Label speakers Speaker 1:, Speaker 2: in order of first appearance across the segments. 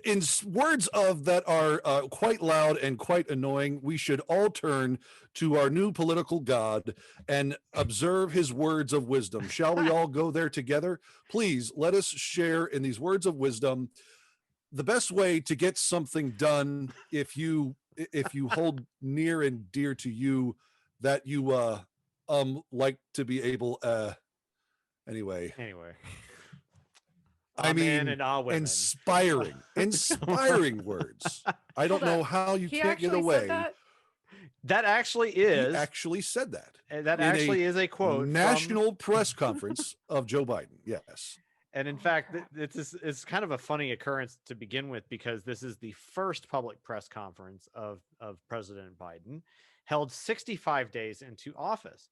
Speaker 1: in words of that are quite loud and quite annoying, we should all turn to our new political god and observe his words of wisdom. Shall we all go there together? Please let us share in these words of wisdom. The best way to get something done, if you hold near and dear to you that you like to be able anyway. I mean,
Speaker 2: and all women.
Speaker 1: inspiring words. I don't know how you can't get away.
Speaker 2: That actually is.
Speaker 1: He actually said that.
Speaker 2: That actually is a quote.
Speaker 1: National press conference of Joe Biden. Yes.
Speaker 2: And in fact, it's kind of a funny occurrence to begin with, because this is the first public press conference of President Biden, held 65 days into office.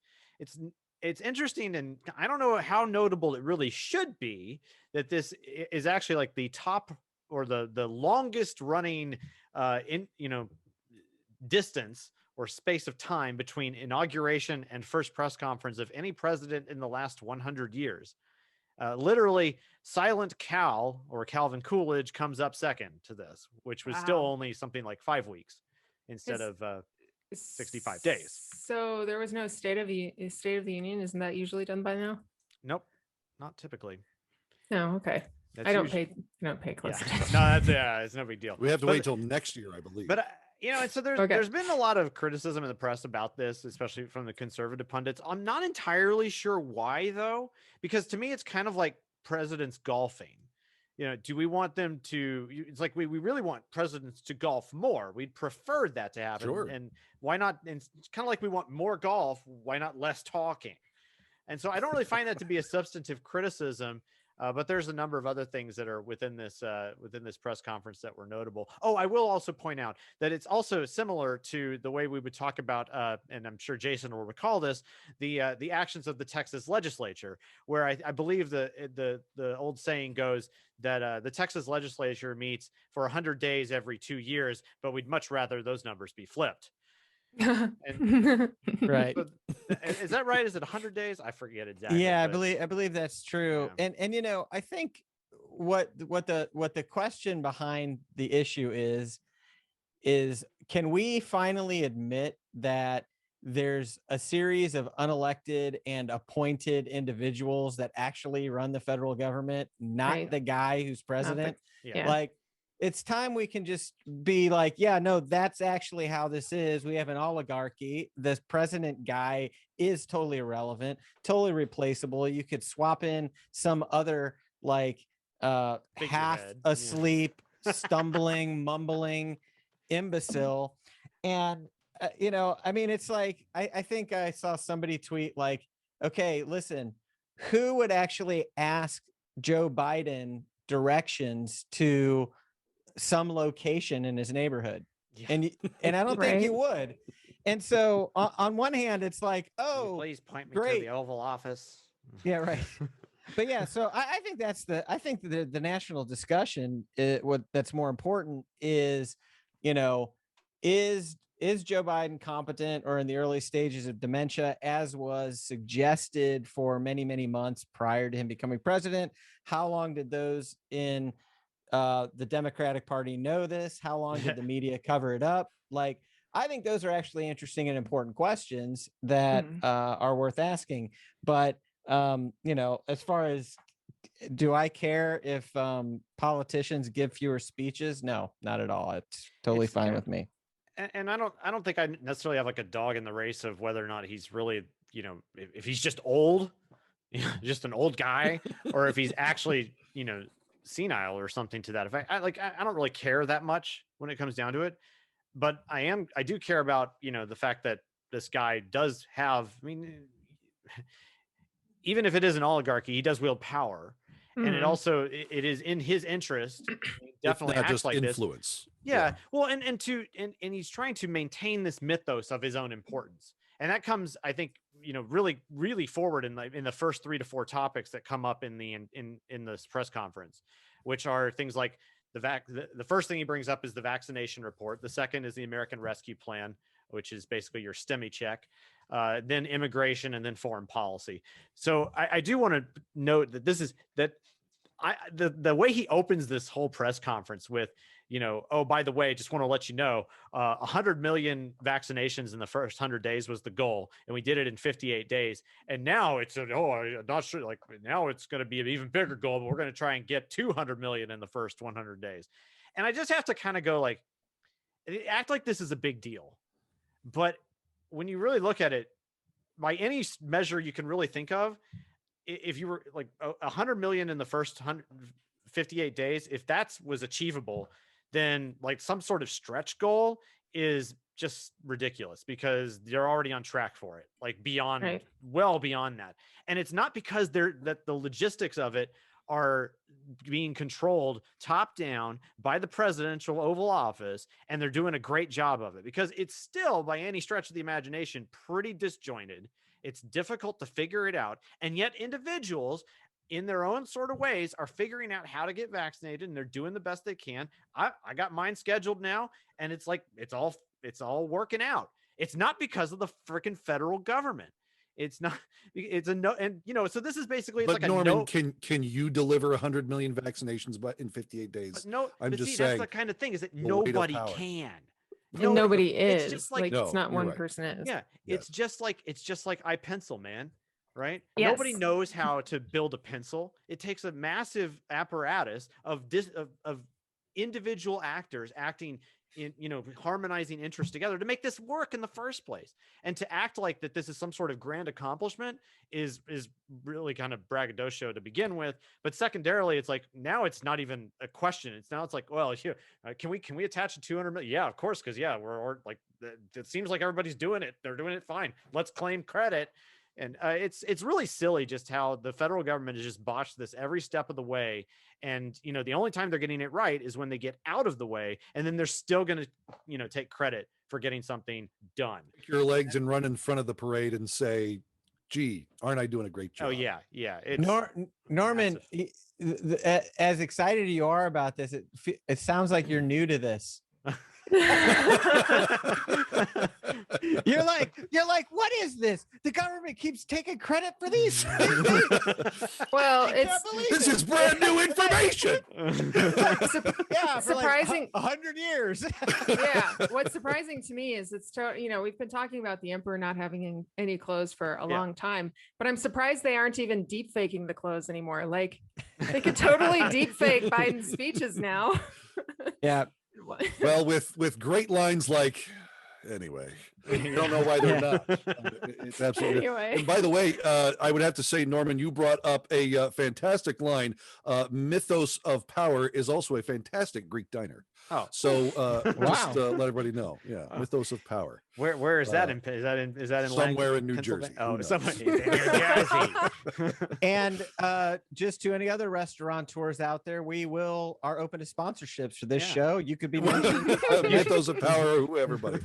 Speaker 2: It's interesting, and I don't know how notable it really should be that this is actually like the top or the longest running distance or space of time between inauguration and first press conference of any president in the last 100 years. Literally, Silent Cal or Calvin Coolidge comes up second to this, which was still only something like 5 weeks instead of 65 days.
Speaker 3: So there was no State of the Union. Isn't that usually done by now?
Speaker 2: Nope, not typically.
Speaker 3: No, okay. I don't pay close attention.
Speaker 2: No, it's no big deal.
Speaker 1: We have to wait until next year, I believe.
Speaker 2: But and so there's been a lot of criticism in the press about this, especially from the conservative pundits. I'm not entirely sure why, though, because to me it's kind of like presidents golfing. Do we want them to? It's like we really want presidents to golf more. We'd prefer that to happen.
Speaker 1: Sure.
Speaker 2: And why not? And it's kind of like we want more golf. Why not less talking? And so I don't really find that to be a substantive criticism. But there's a number of other things that are within this press conference that were notable. Oh, I will also point out that it's also similar to the way we would talk about, and I'm sure Jason will recall this, the actions of the Texas legislature, where I believe the old saying goes that the Texas legislature meets for 100 days every 2 years, but we'd much rather those numbers be flipped.
Speaker 4: Right.
Speaker 2: Is that right? Is it 100 days? I forget exactly.
Speaker 4: Yeah, I believe that's true. Yeah. And I think what the question behind the issue is can we finally admit that there's a series of unelected and appointed individuals that actually run the federal government, not the guy who's president? Like, it's time we can just be like, yeah, no, that's actually how this is. We have an oligarchy. This president guy is totally irrelevant, totally replaceable. You could swap in some other half asleep, stumbling, mumbling imbecile. And, it's like, I think I saw somebody tweet like, okay, listen, who would actually ask Joe Biden directions to some location in his neighborhood? And I don't think you would. And so on one hand, it's like, oh,
Speaker 2: please point me
Speaker 4: great.
Speaker 2: to the Oval Office.
Speaker 4: Yeah, right. But yeah, so I think the national discussion, what that's more important is, is Joe Biden competent or in the early stages of dementia, as was suggested for many, many months prior to him becoming president? How long did those in the Democratic Party know this? How long did the media cover it up? Like, I think those are actually interesting and important questions that are worth asking. But, as far as, do I care if politicians give fewer speeches? No, not at all. It's totally fine with me.
Speaker 2: And I don't think I necessarily have like a dog in the race of whether or not he's really, if he's just old, just an old guy, or if he's actually, senile or something to that effect. I don't really care that much when it comes down to it, but I do care about, the fact that this guy does have, even if it is an oligarchy, he does wield power. And it also, it is in his interest, definitely acts
Speaker 1: just
Speaker 2: like
Speaker 1: influence.
Speaker 2: This. Yeah. Well, and he's trying to maintain this mythos of his own importance. And that comes, I think, really, really forward in the first 3 to 4 topics that come up in this press conference, which are things like the first thing he brings up is the vaccination report. The second is the American Rescue Plan, which is basically your STEMI check, then immigration, and then foreign policy. So I do want to note that the way he opens this whole press conference with, you know, oh, by the way, just want to let you know, 100 million vaccinations in the first 100 days was the goal, and we did it in 58 days. And now it's I'm not sure, like now it's going to be an even bigger goal, but we're going to try and get 200 million in the first 100 days. And I just have to kind of go like, act like this is a big deal. But when you really look at it, by any measure you can really think of, if you were like 100 million in the first 58 days, if that was achievable, then like some sort of stretch goal is just ridiculous, because they're already on track for it, like beyond,
Speaker 3: Right.
Speaker 2: well beyond that. And it's not because that the logistics of it are being controlled top down by the presidential Oval Office, and they're doing a great job of it, because it's still, by any stretch of the imagination, pretty disjointed. It's difficult to figure it out. And yet individuals in their own sort of ways are figuring out how to get vaccinated, and they're doing the best they can. I got mine scheduled now, and it's like, it's all working out. It's not because of the freaking federal government. It's not, it's a no. And you know, so this is basically, it's
Speaker 1: But
Speaker 2: like
Speaker 1: Norman,
Speaker 2: a no.
Speaker 1: can you deliver 100 million vaccinations in 58 days?
Speaker 2: But no,
Speaker 1: I'm
Speaker 2: but
Speaker 1: just
Speaker 2: see,
Speaker 1: saying,
Speaker 2: that's the kind of thing, is that
Speaker 1: the weight of
Speaker 2: nobody
Speaker 1: power.
Speaker 2: can.
Speaker 3: And nobody
Speaker 2: it's
Speaker 3: is.
Speaker 2: just like,
Speaker 3: Like,
Speaker 1: No,
Speaker 3: it's not
Speaker 1: you're
Speaker 3: one
Speaker 1: right.
Speaker 3: person is.
Speaker 2: yeah,
Speaker 1: Yes.
Speaker 2: it's just like iPencil, man. Right?
Speaker 3: Yes.
Speaker 2: Nobody knows how to build a pencil. It takes a massive apparatus of individual actors acting in, you know, harmonizing interests together to make this work in the first place. And to act like that this is some sort of grand accomplishment is really kind of braggadocio to begin with. But secondarily, it's like, now it's not even a question. It's like, well, here, can we attach a 200 million? Yeah, of course, because yeah, we're like, it seems like everybody's doing it. They're doing it fine. Let's claim credit. And it's really silly just how the federal government has just botched this every step of the way. And, you know, the only time they're getting it right is when they get out of the way, and then they're still going to, you know, take credit for getting something done.
Speaker 1: Take your legs and run in front of the parade and say, gee, aren't I doing a great job?
Speaker 2: Oh yeah. Yeah. It's
Speaker 4: Norman, as excited as you are about this, it sounds like you're new to this. You're like, what is this? The government keeps taking credit for these.
Speaker 3: Well,
Speaker 1: This is brand new information.
Speaker 4: Yeah, for
Speaker 3: surprising.
Speaker 4: like 100 years.
Speaker 3: Yeah, what's surprising to me is you know, we've been talking about the emperor not having any clothes for a long time, but I'm surprised they aren't even deep faking the clothes anymore. Like, they could totally deep fake Biden's speeches now.
Speaker 4: Yeah.
Speaker 1: Well, with great lines like, anyway, I don't know why they're not. It's absolutely.
Speaker 3: Anyway.
Speaker 1: And by the way, I would have to say, Norman, you brought up a fantastic line. Mythos of Power is also a fantastic Greek diner.
Speaker 2: Oh,
Speaker 1: So
Speaker 4: Wow.
Speaker 1: just let everybody know. Yeah, Mythos of Power.
Speaker 2: where is that in? Is that in
Speaker 1: Somewhere in New
Speaker 2: Pennsylvania?
Speaker 1: Jersey.
Speaker 2: Oh,
Speaker 1: Who knows?
Speaker 2: somewhere in New Jersey.
Speaker 4: And just to any other restaurateurs out there, we are open to sponsorships for this
Speaker 2: Yeah.
Speaker 4: show. You could be mentioned.
Speaker 1: Mythos of Power, everybody.